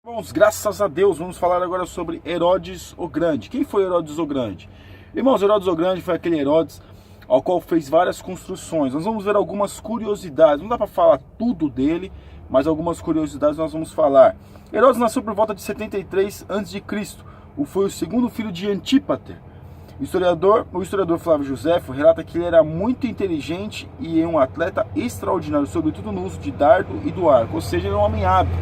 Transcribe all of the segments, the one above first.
Irmãos, graças a Deus, vamos falar agora sobre Herodes o Grande. Quem foi Herodes o Grande? Irmãos, Herodes o Grande foi aquele Herodes ao qual fez várias construções. Nós vamos ver algumas curiosidades, não dá para falar tudo dele, mas algumas curiosidades nós vamos falar. Herodes nasceu por volta de 73 a.C., foi o segundo filho de Antípater. O historiador Flávio Joséfo relata que ele era muito inteligente e um atleta extraordinário, sobretudo no uso de dardo e do arco, ou seja, ele é um homem hábil.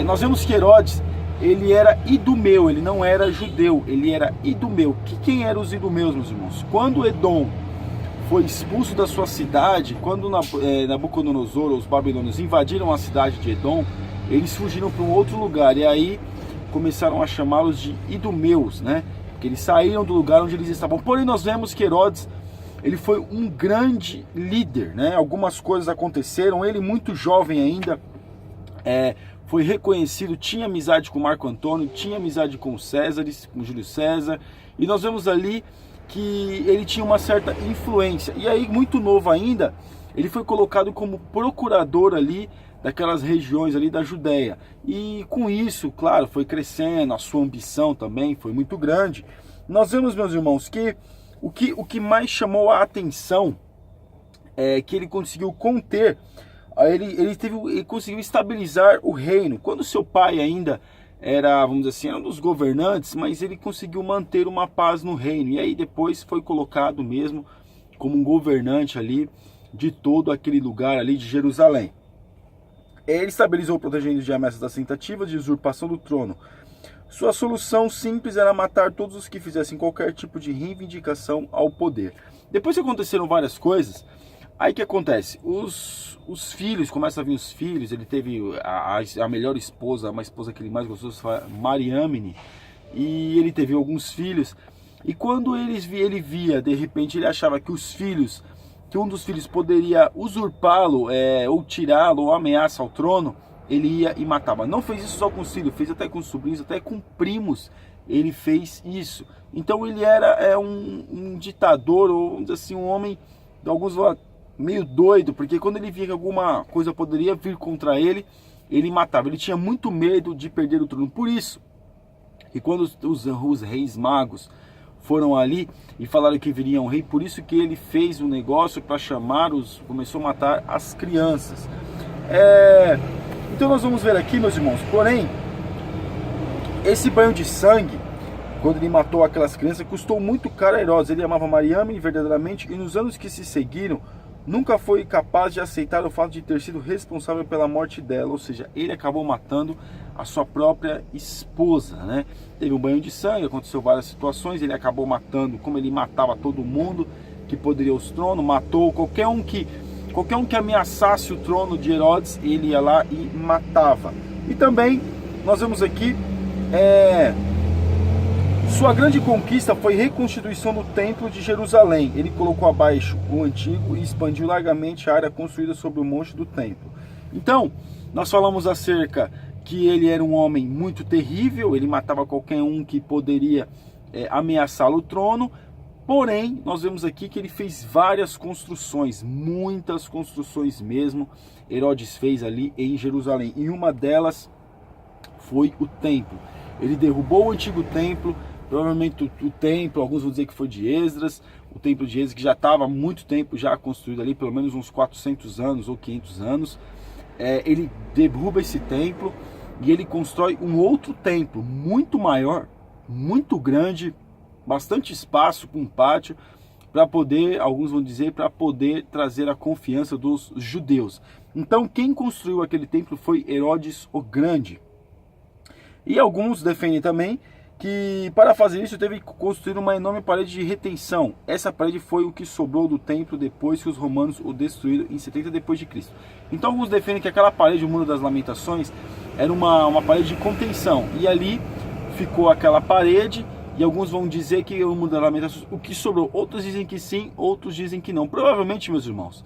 Nós vemos que Herodes, ele era idumeu, ele não era judeu, ele era idumeu. Quem eram os idumeus, meus irmãos? Quando Edom foi expulso da sua cidade, quando Nabucodonosor, os babilônios, invadiram a cidade de Edom, eles fugiram para um outro lugar, e aí começaram a chamá-los de idumeus, né? Porque eles saíram do lugar onde eles estavam. Porém, nós vemos que Herodes, ele foi um grande líder, né? Algumas coisas aconteceram, ele muito jovem ainda, foi reconhecido, tinha amizade com Marco Antônio, tinha amizade com César, com Júlio César, e nós vemos ali que ele tinha uma certa influência. E aí, muito novo ainda, ele foi colocado como procurador ali daquelas regiões ali da Judéia. E com isso, claro, foi crescendo, a sua ambição também foi muito grande. Nós vemos, meus irmãos, que o que mais chamou a atenção é que ele conseguiu conter. Ele conseguiu estabilizar o reino. Quando seu pai ainda era, vamos dizer assim, era um dos governantes, mas ele conseguiu manter uma paz no reino. E aí depois foi colocado mesmo como um governante ali de todo aquele lugar ali de Jerusalém. Ele estabilizou protegendo de ameaças das tentativas de usurpação do trono. Sua solução simples era matar todos os que fizessem qualquer tipo de reivindicação ao poder. Depois que aconteceram várias coisas, aí que acontece? Os filhos, começa a vir os filhos, ele teve a melhor esposa, uma esposa que ele mais gostou, foi Mariâmine, e ele teve alguns filhos, e quando ele via, de repente, ele achava que que um dos filhos poderia usurpá-lo, ou tirá-lo, ou ameaça ao trono, ele ia e matava. Não fez isso só com os filhos, fez até com os sobrinhos, até com primos, ele fez isso. Então ele era um ditador, ou vamos dizer assim, um homem, de alguns meio doido, porque quando ele via que alguma coisa poderia vir contra ele, ele matava. Ele tinha muito medo de perder o trono. Por isso, e quando os reis magos foram ali e falaram que viria um rei, por isso que ele fez um negócio para começou a matar as crianças. Então nós vamos ver aqui, meus irmãos, porém, esse banho de sangue, quando ele matou aquelas crianças, custou muito caro a Herodes. Ele amava Mariâmine verdadeiramente, e nos anos que se seguiram, nunca foi capaz de aceitar o fato de ter sido responsável pela morte dela, ou seja, ele acabou matando a sua própria esposa, né? Teve um banho de sangue, aconteceu várias situações, ele acabou matando, como ele matava todo mundo que poderia os tronos, matou qualquer um que ameaçasse o trono de Herodes, ele ia lá e matava. E também nós vemos aqui sua grande conquista foi a reconstituição do Templo de Jerusalém. Ele colocou abaixo o antigo e expandiu largamente a área construída sobre o monte do templo. Então, nós falamos acerca que ele era um homem muito terrível, ele matava qualquer um que poderia ameaçá-lo o trono. Porém, nós vemos aqui que ele fez várias construções, muitas construções mesmo, Herodes fez ali em Jerusalém. E uma delas foi o templo. Ele derrubou o antigo templo. Provavelmente o templo, alguns vão dizer que foi de Esdras, o templo de Esdras, que já estava há muito tempo já construído ali, pelo menos uns 400 anos ou 500 anos. Ele derruba esse templo e ele constrói um outro templo muito maior, muito grande, bastante espaço, com um pátio, para poder, alguns vão dizer, para poder trazer a confiança dos judeus. Então quem construiu aquele templo foi Herodes o Grande. E alguns defendem também que para fazer isso teve que construir uma enorme parede de retenção. Essa parede foi o que sobrou do templo depois que os romanos o destruíram em 70 depois de Cristo. Então alguns defendem que aquela parede, o Muro das Lamentações, era uma parede de contenção. E ali ficou aquela parede, e alguns vão dizer que o Muro das Lamentações, o que sobrou. Outros dizem que sim, outros dizem que não. Provavelmente, meus irmãos,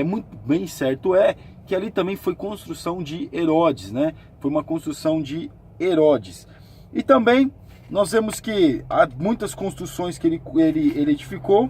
muito bem certo que ali também foi construção de Herodes, né? Foi uma construção de Herodes. E também nós vemos que há muitas construções que ele edificou.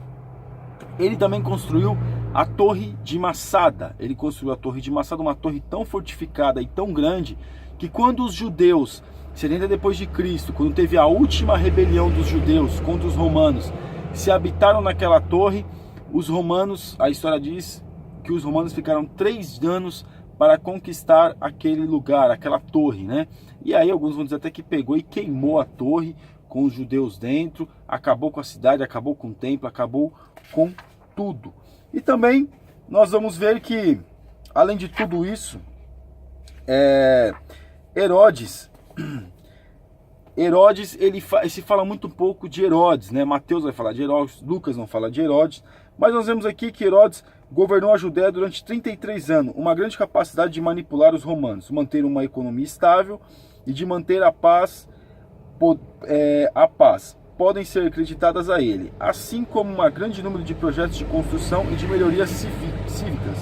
Ele também construiu a Torre de Massada. Ele construiu a Torre de Massada, uma torre tão fortificada e tão grande que quando os judeus, 70 depois de Cristo, quando teve a última rebelião dos judeus contra os romanos, se habitaram naquela torre, os romanos, a história diz que os romanos ficaram 3 anos para conquistar aquele lugar, aquela torre, né? E aí alguns vão dizer até que pegou e queimou a torre com os judeus dentro, acabou com a cidade, acabou com o templo, acabou com tudo. E também nós vamos ver que, além de tudo isso, Herodes, se fala muito pouco de Herodes, né? Mateus vai falar de Herodes, Lucas não fala de Herodes, mas nós vemos aqui que Herodes governou a Judéia durante 33 anos, uma grande capacidade de manipular os romanos, manter uma economia estável e de manter a paz, podem ser acreditadas a ele, assim como um grande número de projetos de construção e de melhorias cívicas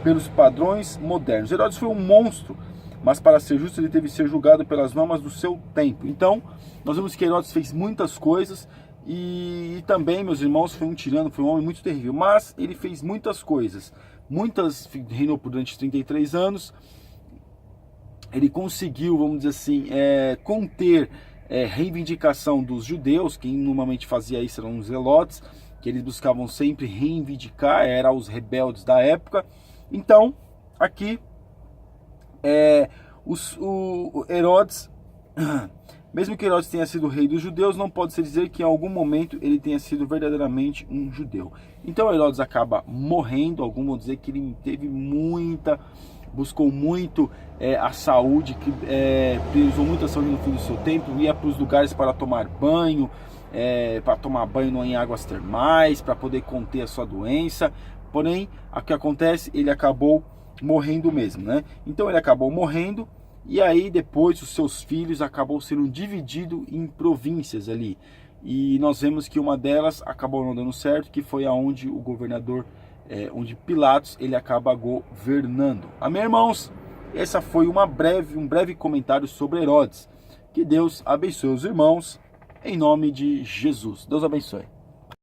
pelos padrões modernos. Herodes foi um monstro, mas para ser justo ele teve que ser julgado pelas normas do seu tempo. Então, nós vemos que Herodes fez muitas coisas e também, meus irmãos, foi um tirano, foi um homem muito terrível, mas ele fez muitas coisas. Reinou por durante 33 anos, ele conseguiu, vamos dizer assim, conter reivindicação dos judeus. Quem normalmente fazia isso eram os zelotes, que eles buscavam sempre reivindicar, eram os rebeldes da época. Então, aqui, o Herodes, mesmo que Herodes tenha sido rei dos judeus, não pode se dizer que em algum momento ele tenha sido verdadeiramente um judeu. Então Herodes acaba morrendo. Alguns vão dizer que ele buscou muito a saúde, que priorizou muito a saúde no fim do seu tempo, ia para os lugares para tomar banho em águas termais, para poder conter a sua doença. Porém, o que acontece, ele acabou morrendo mesmo, né? Então ele acabou morrendo, e aí depois os seus filhos acabou sendo dividido em províncias ali, e nós vemos que uma delas acabou não dando certo, que foi aonde o governador, onde Pilatos, ele acaba governando. Amém, irmãos? Essa foi um breve comentário sobre Herodes. Que Deus abençoe os irmãos, em nome de Jesus. Deus abençoe.